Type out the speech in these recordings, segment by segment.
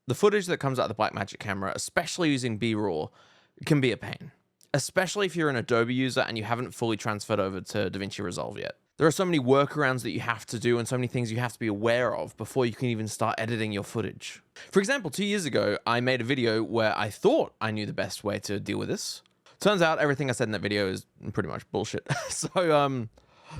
The footage that comes out of the Blackmagic camera, especially using BRAW, can be a pain, especially if you're an Adobe user and you haven't fully transferred over to DaVinci Resolve yet. There are so many workarounds that you have to do and so many things you have to be aware of before you can even start editing your footage. For example, 2 years ago, I made a video where I thought I knew the best way to deal with this. Turns out everything I said in that video is pretty much bullshit. So,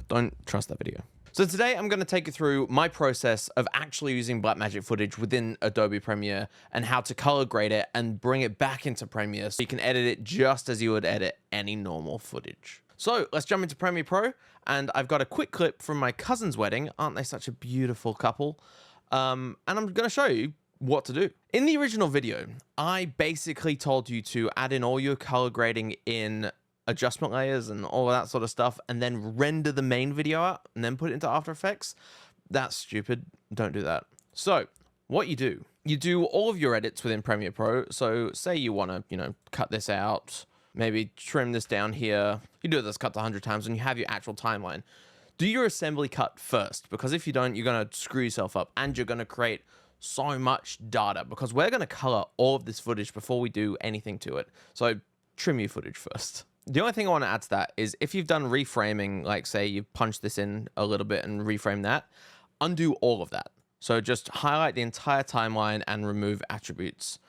don't trust that video. So today I'm going to take you through my process of actually using Blackmagic footage within Adobe Premiere and how to color grade it and bring it back into Premiere so you can edit it just as you would edit any normal footage. So let's jump into Premiere Pro, and I've got a quick clip from my cousin's wedding. Aren't they such a beautiful couple? And I'm going to show you what to do. In the original video, I basically told you to add in all your color grading in adjustment layers and all of that sort of stuff, and then render the main video out and then put it into After Effects. That's stupid. Don't do that. So what you do all of your edits within Premiere Pro. So say you want to, cut this out, maybe trim this down here. You do this cut to 100 times and you have your actual timeline. Do your assembly cut first, because if you don't, you're going to screw yourself up and you're going to create so much data, because we're going to color all of this footage before we do anything to it. So trim your footage first. The only thing I want to add to that is if you've done reframing, like say you've punched this in a little bit and reframe that, undo all of that. So just highlight the entire timeline and remove attributes.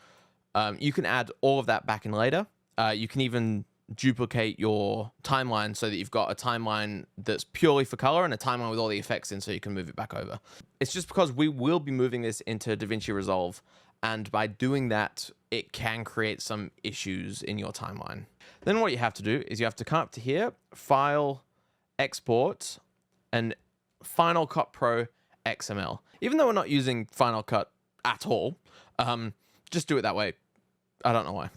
You can add all of that back in later. You can even duplicate your timeline so that you've got a timeline that's purely for color and a timeline with all the effects in so you can move it back over. It's just because we will be moving this into DaVinci Resolve, and by doing that, it can create some issues in your timeline. Then what you have to do is you have to come up to here, File, Export, and Final Cut Pro XML. Even though we're not using Final Cut at all, just do it that way. I don't know why.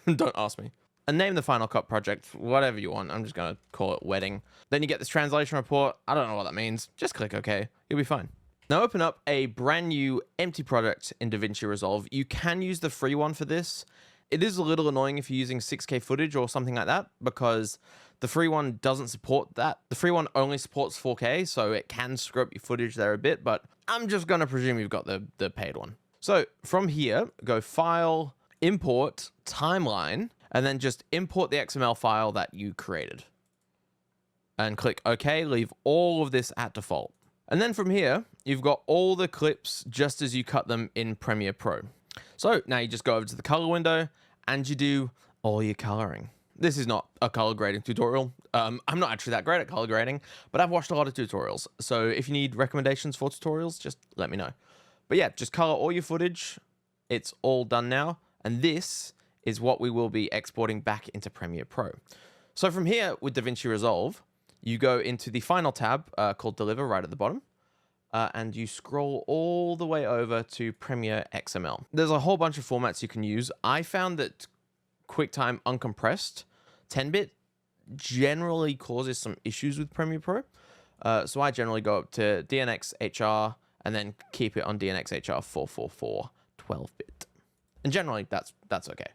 Don't ask me. And name the Final Cut project whatever you want. I'm just going to call it Wedding. Then you get this translation report. I don't know what that means. Just click OK. You'll be fine. Now open up a brand new empty project in DaVinci Resolve. You can use the free one for this. It is a little annoying if you're using 6K footage or something like that, because the free one doesn't support that. The free one only supports 4K, so it can screw up your footage there a bit, but I'm just going to presume you've got the paid one. So from here, go File, Import, Timeline, and then just import the XML file that you created. And click OK, leave all of this at default. And then from here, you've got all the clips just as you cut them in Premiere Pro. So now you just go over to the color window and you do all your coloring. This is not a color grading tutorial. I'm not actually that great at color grading, but I've watched a lot of tutorials. So if you need recommendations for tutorials, just let me know. But yeah, just color all your footage. It's all done now. And this is what we will be exporting back into Premiere Pro. So from here with DaVinci Resolve, you go into the final tab called Deliver right at the bottom. And you scroll all the way over to Premiere XML. There's a whole bunch of formats you can use. I found that QuickTime uncompressed 10-bit generally causes some issues with Premiere Pro. So I generally go up to DNX HR and then keep it on DNX HR 444 12-bit. And generally that's okay.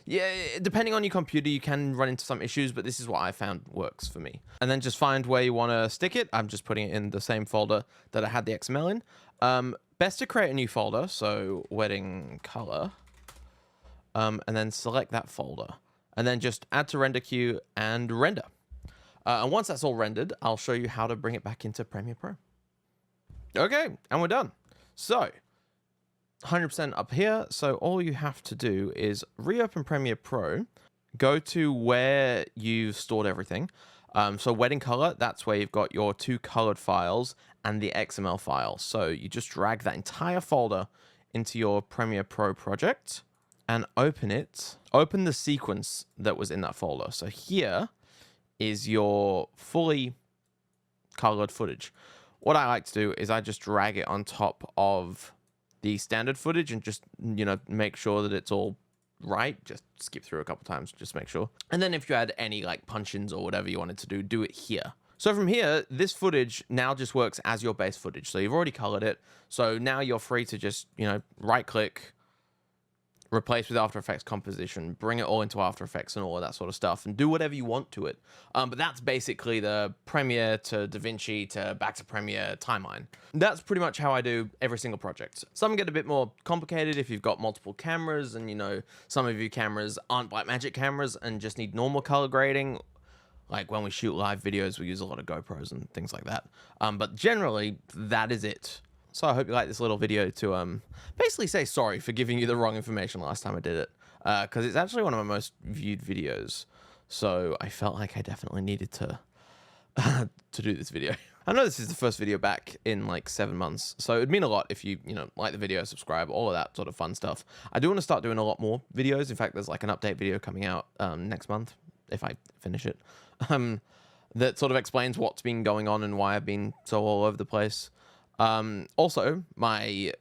Yeah, depending on your computer, you can run into some issues, but this is what I found works for me. And then just find where you want to stick it. I'm just putting it in the same folder that I had the XML in. Best to create a new folder, so wedding color, and then select that folder. And then just add to render queue and render. And once that's all rendered, I'll show you how to bring it back into Premiere Pro. Okay, and we're done. So 100% up here. So all you have to do is reopen Premiere Pro, go to where you've stored everything. So wedding color, that's where you've got your 2 colored files and the XML file. So you just drag that entire folder into your Premiere Pro project and open it. Open the sequence that was in that folder. So here is your fully colored footage. What I like to do is I just drag it on top of the standard footage and just, make sure that it's all right. Just skip through a couple times, just make sure. And then if you had any like punch-ins or whatever you wanted to do it here. So from here, this footage now just works as your base footage. So you've already colored it. So now you're free to just, right click, replace with After Effects composition, bring it all into After Effects and all of that sort of stuff, and do whatever you want to it. But that's basically the Premiere to DaVinci to back to Premiere timeline. That's pretty much how I do every single project. Some get a bit more complicated if you've got multiple cameras, and you know, some of your cameras aren't Blackmagic cameras and just need normal color grading. Like when we shoot live videos, we use a lot of GoPros and things like that. But generally, that is it. So I hope you like this little video to basically say sorry for giving you the wrong information last time I did it. Because it's actually one of my most viewed videos. So I felt like I definitely needed to to do this video. I know this is the first video back in like 7 months. So it'd mean a lot if you like the video, subscribe, all of that sort of fun stuff. I do want to start doing a lot more videos. In fact, there's like an update video coming out next month, if I finish it. That sort of explains what's been going on and why I've been so all over the place. Also, my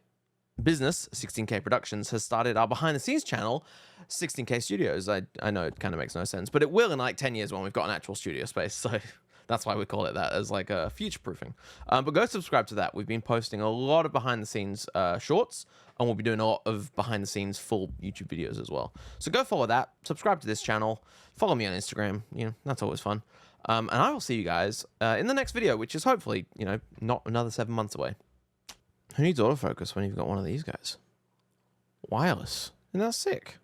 business, 16K Productions, has started our behind-the-scenes channel, 16K Studios. I know it kind of makes no sense, but it will in like 10 years when we've got an actual studio space, so that's why we call it that, as like a future-proofing. But go subscribe to that. We've been posting a lot of behind-the-scenes shorts, and we'll be doing a lot of behind-the-scenes full YouTube videos as well. So go follow that, subscribe to this channel, follow me on Instagram, that's always fun. And I will see you guys in the next video, which is hopefully, not another 7 months away. Who needs autofocus when you've got one of these guys? Wireless. Isn't that sick?